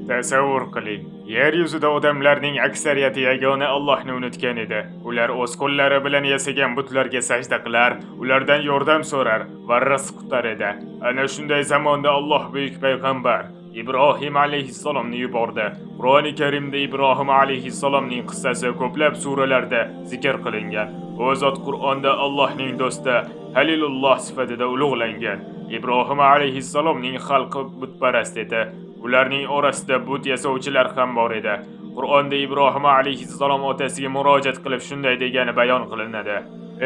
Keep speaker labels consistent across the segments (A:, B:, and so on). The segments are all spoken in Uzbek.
A: Tasavvur qiling, yer yuzida odamlarning aksariyati yagona Allohni unutgan edi. Ular o'z qo'llari bilan yasagan butlarga sajda qilar, ulardan yordam so'rar va rizq kutar edi. Ana shunday zamonda Alloh buyuk payg'ambar Ibrohim alayhissalomni yubordi. Qur'oni Karimda Ibrohim alayhissalomning qissasi ko'plab suralarda zikr qilingan. U zot Qur'onda Allohning do'sti Halilulloh sifatida ulug'langan. Ibrohim alayhissalomning xalqi butparast edi. Ularning orasida but yasovchilar ham bor edi. Qur'onda Ibrohim alayhissalom otasiga murojaat qilib shunday degani bayon qilinadi: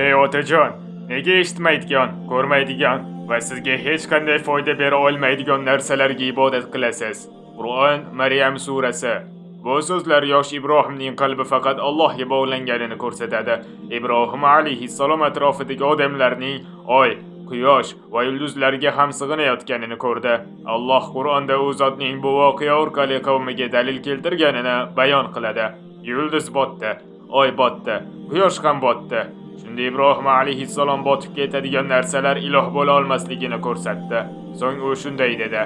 A: "Ey otajon, nega eshitmaydigan, ko'rmaydigan va sizga hech qanday foyda bera olmaydigan narsalarga ibodat qilasiz?" Qur'on Maryam surasi. Bu so'zlar yosh Ibrohimning qalbi faqat Allohga bog'langanini ko'rsatadi. Ibrohim alayhissalom atrofidagi odamlarning oy, quyosh va yulduzlarga ham sig'inayotganini ko'rdi. Alloh Qur'onda u zotning bu voqea orqali qavmiga dalil keltirganini bayon qiladi. Yulduz botdi, oy botdi, quyosh ham botdi. Shunda Ibrohim alayhissalom botib ketadigan narsalar iloh bo'la olmasligini ko'rsatdi. So'ng u shunday dedi: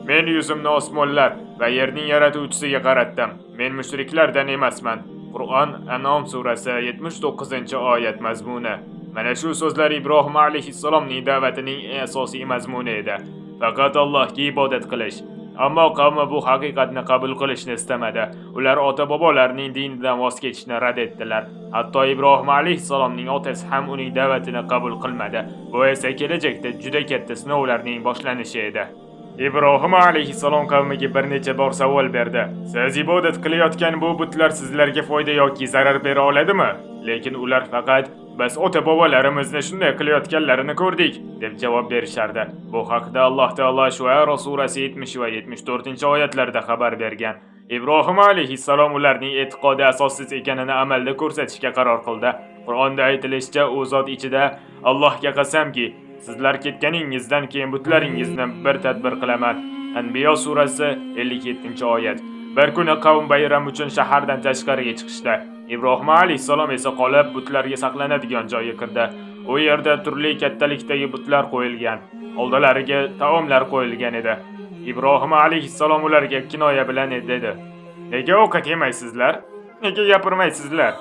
A: "Men yuzimni osmonlar va yerning yaratuvchisiga qaratdim. Men mushriklardan emasman." Qur'on An'om surasi 79-oyat mazmuni. Mana shu so'zlar Ibrohim alayhissalomning da'vatining asosiy mazmuni edi. Faqat Allohga ibodat qilish. Ammo qavmi bu haqiqatni qabul qilishni istamadi. Ular ota-bobolarining dinidan voz kechishni rad etdilar. Hatto Ibrohim alayhissalomning otasi ham uning da'vatini qabul qilmadi. Bu esa kelajakda juda katta sinovlarning boshlanishi edi. Ibrohim alayhissalom qavmiga bir necha bor savol berdi: "Siz ibodat qilayotgan bu butlar sizlarga foyda yoki zarar bera oladimi?" Lekin ular faqat "Biz ota-bobolarimizni shunday qilayotganlarini ko'rdik" deb javob berishardi. Bu haqda Alloh taolo Shuara surasi 70 va 74-oyatlarda xabar bergan. Ibrohim alayhissalom ularning e'tiqodi asossiz ekanini amalda ko'rsatishga qaror qildi. Qur'onda aytilishicha, u zot ichida: "Allohga qasamki, sizlar ketganingizdan keyin butlaringizni bir tadbir qilaman." Anbiyo surasi 57-oyat. Bir kuni qavm bayram uchun shahardan tashqariga chiqishdi. Ibrohim alayhissalom esa qolib butlarga saqlanadigan joyga kirdi. U yerda turli kattalikdagi butlar qo'yilgan, oldilariga taomlar qo'yilgan edi. Ibrohim alayhissalom ularga kinoya bilan dedi: "Nega ovqat yemaysizlar? Nega gapirmaysizlar?"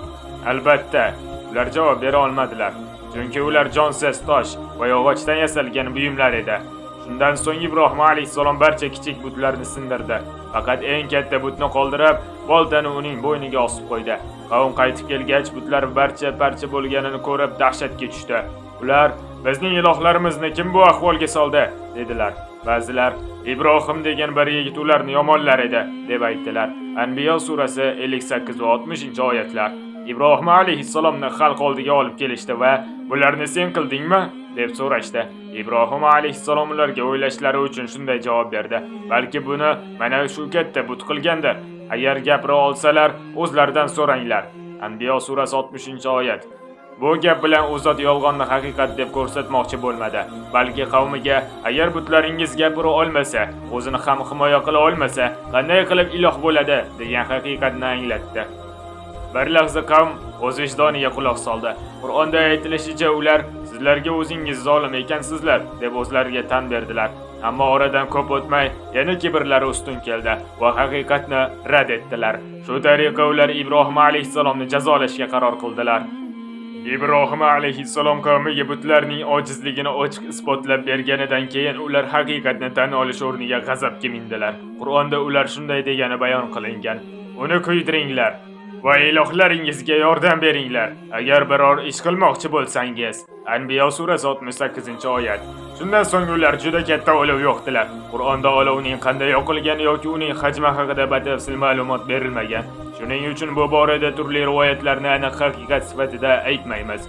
A: Albatta, ular javob bera olmadilar. Chunki ular jonsiz tosh va yog'ochdan yasalgan buyumlar edi. Shundan so'ng Ibrohim alayhissalom barcha kichik butlarni sindirdi. Faqat eng katta butni qoldirib, boltani uning bo'yniga osib qo'ydi. Qavm qaytib kelgach, butlar parcha bo'lganini ko'rib dahshatga tushdi. Ular: "Bizning ilohlarimizni kim bu ahvolga soldi?" dedilar. Ba'zilar: "Ibrohim degan bir yigit ularni yomonlar edi" deb aytdilar. Anbiyo surasi 58 va 60-oyatlar. Ibrohim alayhissalomni xalq oldiga olib kelishdi va "Bularni sen qildingmi?" deb so'rashdi. Ibrohim alayhissalom ularga o'ylashlari uchun shunday javob berdi: "Balki buni mana shu katta but qilgandir. Agar gapira olsalar, o'zlaridan so'ranglar." Anbiyo surasi 60-oyat. Bu gap bilan u zot yolg'onni haqiqat deb ko'rsatmoqchi bo'lmadi, balki qavmiga agar butlaringiz gapira olmasa, o'zini ham himoya qila olmasa, qanday qilib iloh bo'ladi degan haqiqatni anglatdi. Bir lahza qavm o'z vijdoniga quloq soldi. Qur'onda aytilishicha, ular "Sizlarga o'zingiz zolim ekansizlar" deb o'zlariga tan berdilar. Ammo oradan ko'p o'tmay yana kibrlari ustun keldi va haqiqatni rad etdilar. Shu tariqa ular Ibrohim alayhissalomni jazolashga qaror qildilar. Ibrohim alayhissalom qavmiga butlarning ojizligini ochiq isbotlab berganidan keyin ular haqiqatni tan olish o'rniga g'azabga mindilar. Qur'onda ular shunday degani bayon qilingan: "Uni kuydiringlar va ilohlaringizga yordam beringlar agar biror ish qilmoqchi bo'lsangiz." Anbiyo surasi 68-oyat. Shundan so'ng ular juda katta olov yoqdilar. Qur'onda olovning qanday yoqilgani yoki uning hajmi haqida batafsil ma'lumot berilmagan. Shuning uchun bu borada turli rivoyatlarni aniq haqiqat sifatida aytmaymiz.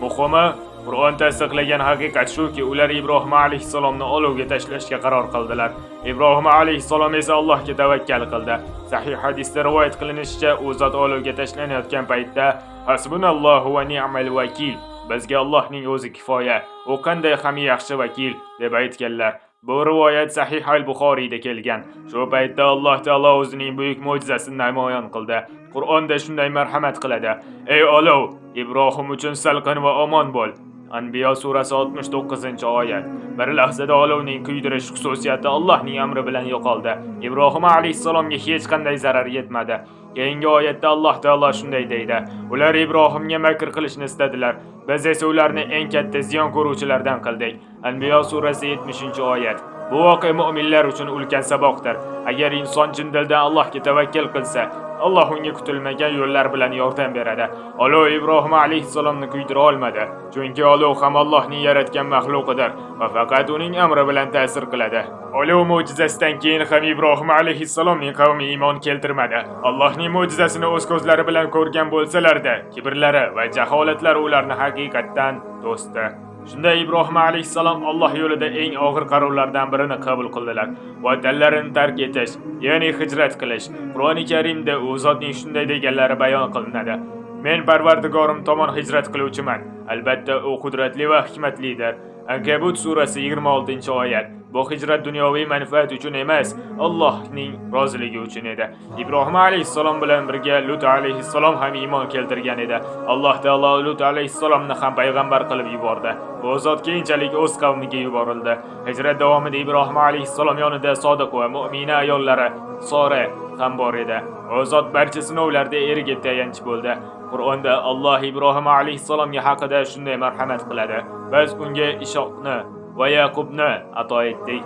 A: Muhimi, Qur'on tasdiqlagan haqiqat shuki, ular Ibrohim alayhissalomni olovga tashlashga qaror qildilar. Ibrohim alayhissalom esa Allohga tavakkal qildi. Sahih hadisda rivoyat qilinishicha, u zot olovga tashlanayotgan paytda: "Hasbunallohu va ni'mal vakil. Bizga Allohning o'zi kifoya. U qanday ham yaxshi vakil" deb aytganlar. Bu rivoyat Sahih al-Buxoriyda kelgan. Shu paytda Alloh taolo o'zining buyuk mo'jizasini namoyon qildi. Qur'onda shunday marhamat qiladi: "Ey olov, Ibrohim uchun salqin va omon bo'l. Anbiyo surasi 69-oyat. Bir lahzada olovning kuydirish xususiyati Allohning amri bilan yo'qoldi. Ibrohim alayhissalomga hech qanday zarar yetmadi. Keyingi oyatda Alloh taolo shunday deydi: Ular Ibrohimga makr qilishni istadilar. Biz esa ularni eng katta ziyon ko'ruvchilardan qildik. Anbiyo surasi 70-oyat. Bu voqea mu'minlar uchun ulkan saboqdir. Agar inson chin dildan Allohga tavakkal qilsa, Alloh unga kutilmagan yo'llar bilan yordam beradi. Olov Ibrohim alayhissalomni kuydira olmadi, chunki olov ham Allohning yaratgan maxluqidir va faqat uning amri bilan ta'sir qiladi. Olov mo'jizasidan keyin ham Ibrohim alayhissalomning qavmi iymon keltirmadi. Allohning mo'jizasini o'z ko'zlari bilan ko'rgan bo'lsalar-da, kibrlari va jaholatlari ularni haqiqatdan to'sdi. Shunda Ibrohim alayhissalom Alloh yo'lida eng og'ir qarorlardan birini qabul qildilar. Vatanlarini tark etish, ya'ni hijrat qilish. Qur'oni Karimda u zotning shunday deganlari bayon qilinadi: Men Parvardigorim tomon hijrat qiluvchiman. Albatta u qudratli va hikmatlidir. Ankabut surasi 26-oyat. Bu hijrat dunyoviy manfaat uchun emas, Allohning roziligi uchun edi. Ibrohim alayhissalom bilan birga Lut alayhissalom ham iymon keltirgan edi. Alloh taolo Lut alayhissalomni ham payg'ambar qilib yubordi. Bu zot keyinchalik o'z qavmiga yuborildi. Hijrat davomida Ibrohim alayhissalom yonida sodiq va mu'mina ayollari Sora ham bor edi. O zot barcha sinovlarda eriga tayanch bo'ldi. Qur'onda Alloh Ibrohim alayhissalomga haqida shunday marhamat qiladi: Biz unga Ishoqni va Yaqubni ato etdik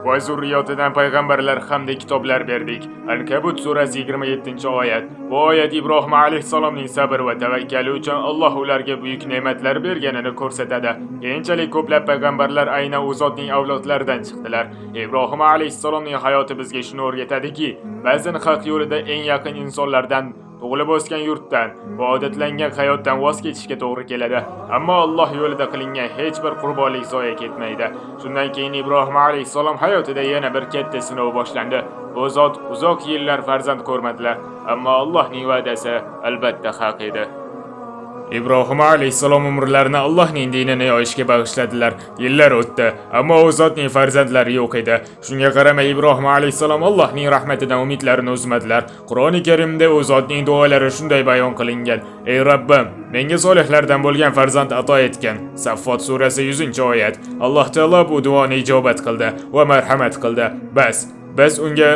A: va zurriyotidan payg'ambarlar hamda kitoblar berdik. Ankabut surasi 27-oyat. Bu oyat Ibrohim alayhissalomning sabr va tavakkali uchun Alloh ularga buyuk ne'matlar berganini ko'rsatadi. Keyinchalik ko'plab payg'ambarlar aynan u zotning avlodlaridan chiqdilar. Ibrohim alayhissalomning hayoti bizga shuni o'rgatadiki, ba'zan haq yo'lida eng yaqin insonlardan, tug'ilib o'sgan yurtdan va odatlangan hayotdan voz kechishga to'g'ri keladi. Ammo Alloh yo'lida qilingan hech bir qurbonlik zoya ketmaydi. Shundan keyin Ibrohim alayhissalom hayotida yana bir katta sinov boshlandi. Bu zot uzoq yillar farzand ko'rmadilar, ammo Allohning va'dasi albatta haq edi. Ibrohim alayhissalom umrlarini Allohning dinini yoyishga bag'ishladilar. Yillar o'tdi, ammo u zotning farzandlari yo'q edi. Shunga qaramay Ibrohim alayhissalom Allohning rahmatidan umidlarini uzmadilar. Qur'oni Karimda u zotning duolari shunday bayon qilingan: Ey Rabbim, menga solihlardan bo'lgan farzand ato etgin. Saffot surasi 100-oyat. Alloh taolo bu duoni ijobat qildi va marhamat qildi. Biz unga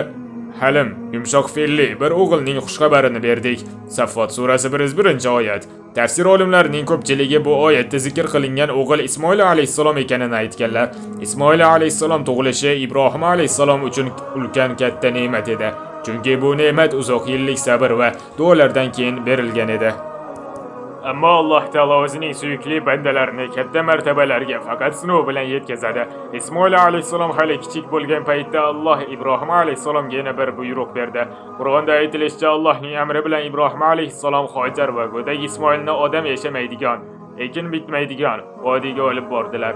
A: halim, yumshoq fe'lli bir o'g'ilning xushxabarini berdik. Saffot surasi 101-oyat. Tafsir olimlarining ko'pchiligi bu oyatda zikr qilingan o'g'il Ismoil alayhissalom ekanini aytganlar. Ismoil alayhissalom tug'ilishi Ibrohim alayhissalom uchun ulkan katta ne'mat edi. Chunki bu ne'mat uzoq yillik sabr va duolardan keyin berilgan edi. Ammo Alloh taolo o'zining suyukli bandalarini katta martabalarga faqat sinov bilan yetkazadi. Ismoil alayhissalom hali kichik bo'lgan paytda Alloh Ibrohim alayhissalomga yana bir buyruq berdi. Qur'onda aytilishicha, Allohning amri bilan Ibrohim alayhissalom Hojar va go'dak Ismoilni odam yashamaydigan, ekin bitmaydigan vodiyga olib bordilar.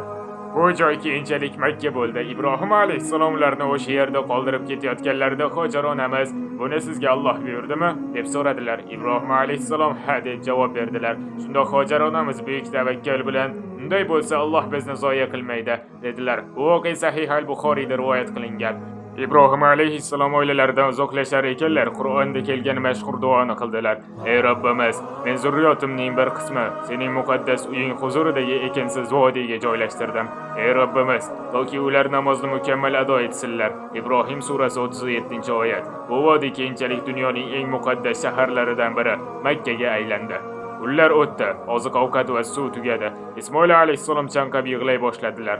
A: Bu joy keyinchalik Makka bo'ldi. Ibrohim alayhissalom ularni o'sha yerda qoldirib ketayotganlarida Hojar onamiz: "Buni sizga Alloh buyurdimi?" deb so'radilar. Ibrohim alayhissalom ha deb javob berdilar. Shunda Hojar onamiz buyuk tavakkal bilan: "Unday bo'lsa Alloh bizni zoya qilmaydi" dedilar. Bu voqea Sahih al-Buxoriyda rivoyat qilingan. Ibrohim alayhissalom oilalaridan uzoqlashar ekanlar, Qur'onda kelgan mashhur duoni qildilar: Ey Robbimiz, men zurriyotimning bir qismi sening muqaddas uying huzuridagi ekinsiz vodiyga joylashtirdim. Ey Robbimiz, toki ular namozni mukammal ado etsinlar. Ibrohim surasi 37-oyat. Bu vodiy keyinchalik dunyoning eng muqaddas shaharlaridan biri Makka ga aylandi. Ular o'tdi, oziq-ovqat va suv tugadi. Ismoil alayhissalom chanqab yig'lay boshladilar.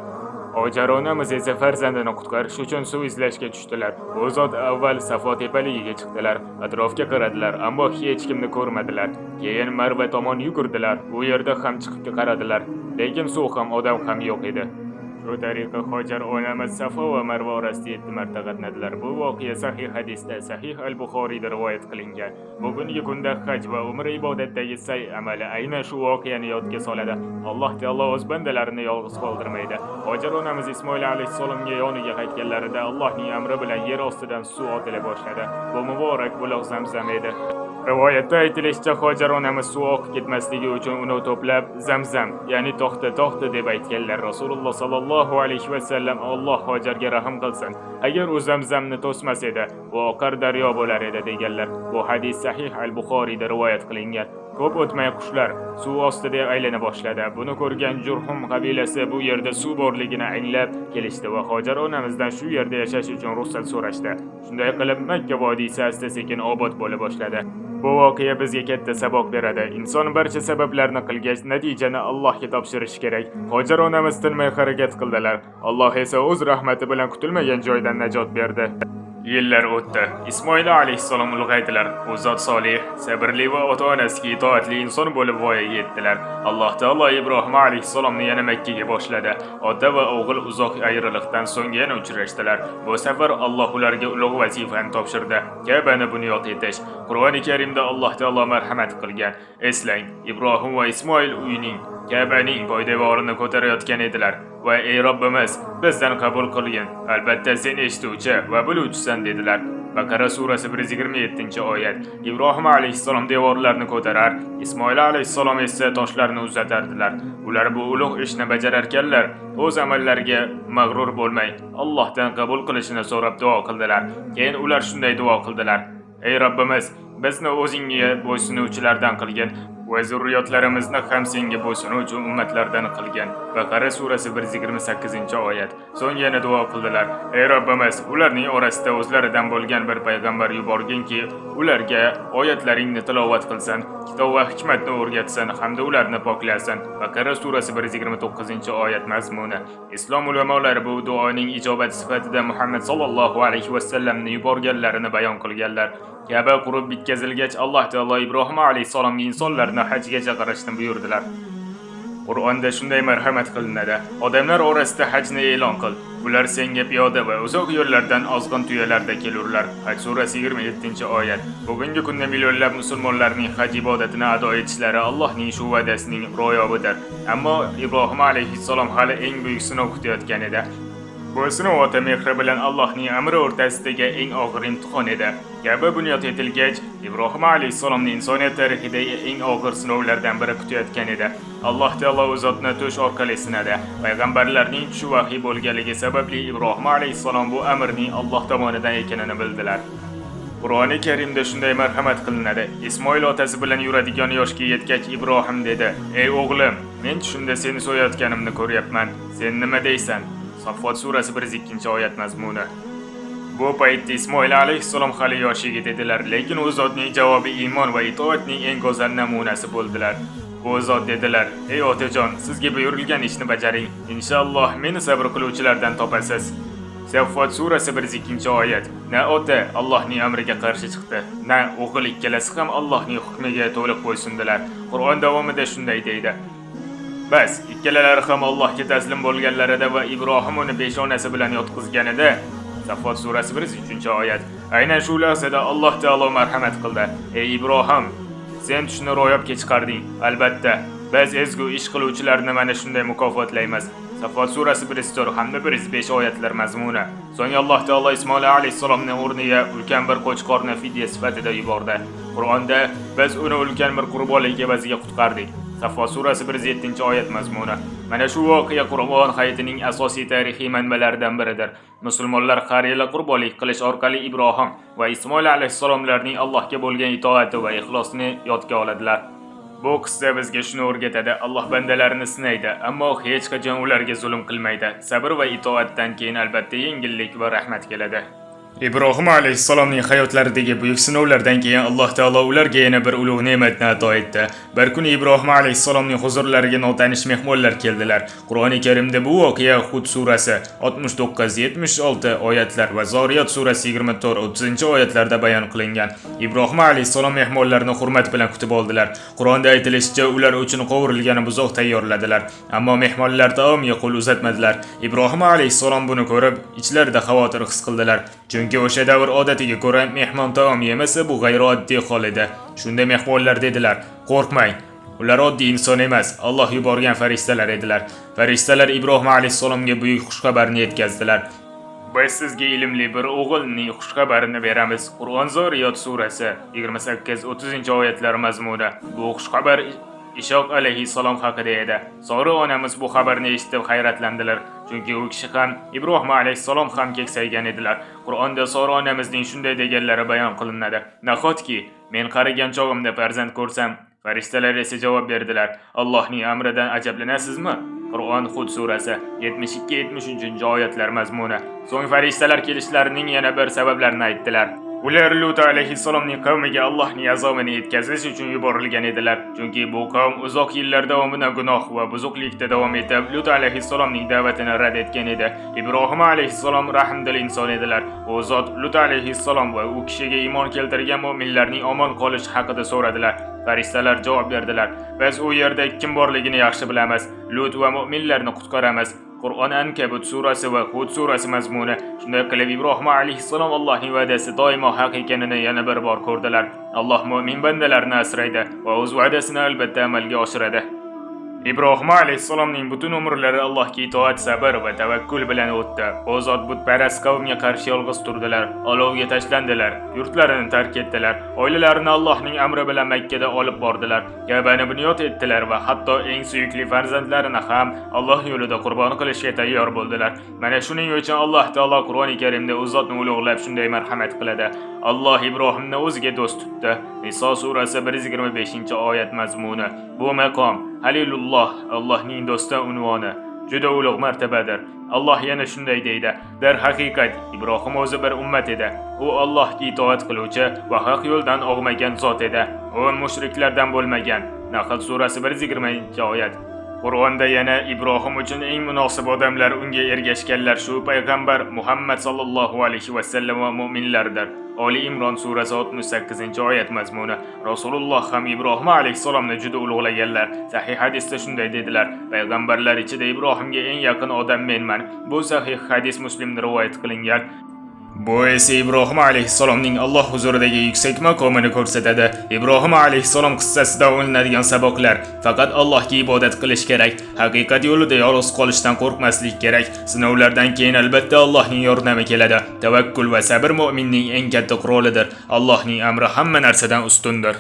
A: Hojar onamiz esa farzandini qutqarish uchun suv izlashga tushdilar. Bu zot avval Safo tepaligiga chiqdilar, atrofga qaradilar, ammo hech kimni ko'rmadilar. Keyin Marva tomon yugurdilar. Bu yerda ham chiqib qaradilar, lekin suv ham odam ham yo'q edi. Shu tariqa Hojar onamiz Safo va Marva orasida 7 marta qatnadilar. Bu voqea sahih hadisda Sahih al-Buxoriyda rivoyat qilingan. Bugungi kunda haj va umra ibodatdagi sa'y amali aynan shu voqeani yodga soladi. Alloh taolo o'z bandalarini yolg'iz qoldirmaydi. Hojar onamiz Ismoil alayhissalomga yoniga qaytganlarida Allohning amri bilan yer ostidan suv otila boshladi. Bu muborak buloq Zamzam edi. Rivoyatda aytilishicha, Hojar onamiz suv oqib ketmasligi uchun uni to'plab Zamzam, ya'ni to'xta deb aytganlar. Rasululloh sallallohu alayhi va sallam: Alloh Hojarga rahim qilsin. Agar u Zamzamni to'smas edi, u oqar daryo bo'lar edi deganlar. Bu hadis Sahih al-Buxoriyda rivoyat qilingan. Ko'p o'tmay qushlar suv ostida aylana boshladi. Buni ko'rgan Jurhum qabilasi bu yerda suv borligini anglab kelishdi va Hojar onamizdan shu yerda yashash uchun ruxsat so'rashdi. Shunday qilib Makka vodiysi asta-sekin obod bo'la boshladi. Bu voqea bizga katta saboq beradi. Inson barcha sabablarni qilgach, natijani Allohga topshirish kerak. Hojar onamiz tinmay harakat qildilar. Alloh esa o'z rahmati bilan kutilmagan joydan najot berdi. Yillar o'tdi. Ismoil alayhissalom ulg'aydilar. U zot solih, sabrli va ota-onasiga itoatli inson bo'lib voyaga yetdilar. Alloh taolo Ibrohim alayhissalomni yana Makkaga boshladi. Ota va o'g'il uzoq ayriliqdan so'ng yana uchrashdilar. Bu safar Alloh ularga ulug' vazifani topshirdi. Ka'bani bunyod etish. Qur'oni Karimda Alloh taolo marhamat qilgan. Eslang, Ibrohim va Ismoil uyining Ka'baning poydevorini ko'tarayotgan edilar. Va ey Robbimiz, bizdan qabul qilgin. Albatta sen eshituvchi va biluvchisan dedilar. Baqara surasi 127-oyat. Ibrohim alayhissalom devorlarni ko'tarar, Ismoil alayhissalom esa toshlarni uzatardilar. Ular bu ulug' ishni bajararkanlar, o'z amallariga mag'rur bo'lmay, Allohdan qabul qilishini so'rab duo qildilar. Keyin ular shunday duo qildilar: Ey Robbimiz, bizni o'zingga bo'ysunuvchilardan qilgin va zurriyotlarimizni ham senga bo'ysunuvchi ummatlardan qilgin. Baqara surasi 128-oyat. So'ng yana duo qildilar: Ey Robbimiz, ularning orasida o'zlaridan bo'lgan bir payg'ambar yuborginki, ularga oyatlaringni tilovat qilsin, kitob va hikmatni o'rgatsin hamda ularni poklasin. Baqara surasi 129-oyat mazmuni. Islom ulamolari bu duoning ijobat sifatida Muhammad sallallohu alayhi va sallamni yuborganlarini bayon qilganlar. Ka'ba qurib bitkazilgach, Alloh taolo Ibrohim alayhissalomga insonlarni hajga chaqirishni buyurdilar. Qur'onda shunday marhamat qilinadi: odamlar orasida hajni e'lon qil. Ular senga piyoda va uzoq yo'llardan ozg'in tuyalarda kelurlar. Haj surasi 27-oyat. Bugungi kunda millionlab musulmonlarning haj ibodatini ado etishlari Allohning shu va'dasining ro'yobidir. Ammo Ibrohim alayhissalom hali eng buyuk sinov kutayotgan edi. Bu sinov ota mehri bilan Allohning amri o'rtasidagi eng og'ir imtihon edi. Ka'ba bunyod etilgach, Ibrohim alayhissalomning insoniyat tarixidagi eng og'ir sinovlardan biri kutayotgan edi. Alloh taolo o'z zotni tush orqali sinadi. Payg'ambarlarning tushi vahiy bo'lganligi sababli Ibrohim alayhissalom bu amrning Alloh tomonidan ekanini bildilar. Qur'oni Karimda shunday marhamat qilinadi: Ismoil otasi bilan yuradigan yoshga yetgach Ibrohim dedi: Ey o'g'lim, men tushimda seni so'yayotganimni ko'ryapman. Sen nima deysan? Saffot surasi 102-oyat mazmuni. Bu paytda Ismoil alayhissalom hali yosh yigit edilar, lekin u zotning javobi iymon va itoatning eng go'zal namunasi bo'ldilar. Bu zot dedilar: Ey otajon, sizga buyurilgan ishni bajaring. Inshaalloh meni sabr qiluvchilardan topasiz. Saffot surasi 102-oyat. Na ota Allohning amriga qarshi chiqdi, na o'g'il ikkalasi ham Allohning hukmiga to'liq bo'ysundilar. Qur'on davomida shunday deydi: Bas, ikkalalari ham Allohga taslim bo'lganlarida va Ibrohim uni peshonasi bilan yotqizganida. Saffot surasi 103-oyat. Aynan shu lahzada Alloh taolo marhamat qildi: Ey Ibrohim, sen tushni ro'yobga chiqarding. Albatta, biz ezgu ish qiluvchilarni mana shunday mukofotlaymiz. Saffot surasi 104 hamda 105 oyatlar mazmuni. So'ng Alloh taolo Ismoil alayhissalomning o'rniga ulkan bir qo'chqorni fidya sifatida yubordi. Qur'onda biz uni ulkan bir qurbonlik evaziga qutqardik. Saffot surasi 107-oyat mazmuni. Mana shu voqea Qur'on hayitining asosiy tarixiy manbalaridan biridir. Musulmonlar har yili qurbonlik qilish orqali Ibrohim va Ismoil alayhissalomlarning Allohga bo'lgan itoati va ixlosini yodga oladilar. Bu qissa bizga shuni o'rgatadi: Alloh bandalarini sinaydi, ammo hech qachon ularga zulm qilmaydi. Sabr va itoatdan keyin albatta yengillik va rahmat keladi. Ibrohim alayhissalomning hayotlaridagi buyuk sinovlardan keyin Alloh taolo ularga yana bir ulug' ne'matni ato etdi. Bir kuni Ibrohim alayhissalomning huzurlariga notanish mehmonlar keldilar. Qur'oni Karimda bu voqea Hud surasi 69-76 oyatlar va Zoriyat surasi 24-30-oyatlarda bayon qilingan. Ibrohim alayhissalom mehmonlarni hurmat bilan kutib oldilar. Qur'onda aytilishicha, ular uchun qovurilgan buzoq tayyorladilar. Ammo mehmonlar taomga qo'l uzatmadilar. Ibrohim alayhissalom buni ko'rib, ichlarida xavotir his qildilar. Chunki o'sha davr odatiga ko'ra mehmon taom yemasa bu g'ayrioddiy hol edi. Shunda mehmonlar dedilar: "Qo'rqmang. Ular oddiy inson emas, Alloh yuborgan farishtalar edilar." Farishtalar Ibrohim alayhissalomga buyuk xushxabarni yetkazdilar. Biz sizga ilmli bir o'g'ilning xushxabarini beramiz. Qur'on Zoriyat surasi 28-30-oyatlar mazmuni. Bu xushxabar Ishoq alayhissalom haqida edi. Sora onamiz bu xabarni eshitib hayratlandilar. Chunki u kishi ham Ibrohim alayhissalom ham keksaygan edilar. Qur'onda Sora onamizning shunday deganlari bayon qilinadi: "Nahotki men qarigan chog'imda farzand ko'rsam, Farishtalar esa javob berdilar: Allohning amridan ajablanasizmi? Qur'on Hud surasi 72-73 oyatlar mazmuni. So'ng farishtalar kelishlarining yana bir sabablarini aytdilar. Ular Lut alayhissalomning qavmiga Allohning azobini yetkazish uchun yuborilgan edilar. Chunki bu qavm uzoq yillar davomida gunoh va buzuqlikda davom etib, Lut alayhissalomning da'vatini rad etgan edi. Ibrohim alayhissalom rahmdil inson edilar. U zot Lut alayhissalom va u kishiga iymon keltirgan mu'minlarning omon qolishi haqida so'radilar. Farishtalar javob berdilar: Biz u yerda kim borligini yaxshi bilamiz. Lut va mu'minlarni qutqaramiz. Qur'on Ankabut surasi va Hud surasi mazmuni. Shunday qilib Ibrohim alayhissalom Allohning va'dasi doimo haq ekanini yana bir bor ko'rdilar. Alloh mu'min bandalarni asraydi va o'z va'dasini albatta amalga oshiradi. Ibrohim alayhissalomning butun umrlari Allohga itoat, sabr va tavakkul bilan o'tdi. U zot butparast qavmga qarshi yolg'iz turdilar, olovga tashlandilar, yurtlarini tark etdilar, oilalarini Allohning amri bilan Makka ga olib bordilar, Ka'bani bunyod etdilar va hatto eng suyukli farzandlarini ham Alloh yo'lida qurbon qilishga tayyor bo'ldilar. Mana shuning uchun Alloh taolo Qur'oni Karimda u zotni ulug'lab shunday marhamat qiladi. Alloh Ibrohimni o'ziga do'st tutdi. Niso surasi 125-oyat mazmuni. Bu maqom Halilulloh, Allohning do'sti unvoni, juda ulug' martabadir. Alloh yana shunday deydi: Dar haqiqat, Ibrohim o'zi bir ummat edi. U Allohga itoat qiluvchi va haq yo'ldan og'magan zot edi. U mushriklardan bo'lmagan. Nahl surasi 120-oyat. Qur'onda yana Ibrohim uchun eng munosib odamlar unga ergashganlar shu payg'ambar Muhammad sallallohu alayhi va sallam va mu'minlardir. Oli Imron surasi 68-oyat mazmuni. Rasululloh ham Ibrohim alayhissalomni juda ulug'laganlar. Sahih hadisda shunday dedilar: Payg'ambarlar ichida Ibrohimga eng yaqin odam menman. Bu sahih hadis Muslimda rivoyat qilingan. Bu esa Ibrohim alayhissalomning Alloh huzuridagi yuksak maqomini ko'rsatadi. Ibrohim alayhissalom qissasida olinadigan saboqlar: faqat Allohga ibodat qilish kerak, haqiqat yo'lida yolg'iz qolishdan qo'rqmaslik kerak. Sinovlardan keyin albatta Allohning yordami keladi. Tavakkul va sabr mu'minning eng katta qurolidir. Allohning amri hamma narsadan ustundir.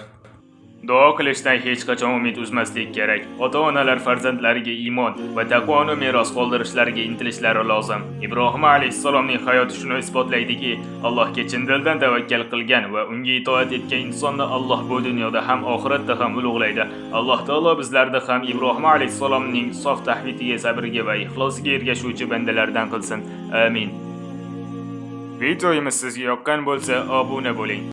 A: Duo qilishdan hech qachon umid uzmaslik kerak. Ota-onalar farzandlariga iymon va taqvoni meros qoldirishlariga intilishlari lozim. Ibrohim alayhissalomning hayoti shuni isbotlaydiki, Allohga chin dildan tavakkal qilgan va unga itoat etgan insonni Alloh bu dunyoda ham oxiratda ham ulug'laydi. Alloh taolo bizlarni ham Ibrohim alayhissalomning sof tavhidiga, sabriga va ixlosiga ergashuvchi bandalardan qilsin. Amin. Videomiz sizga yoqqan bo'lsa, obuna bo'ling.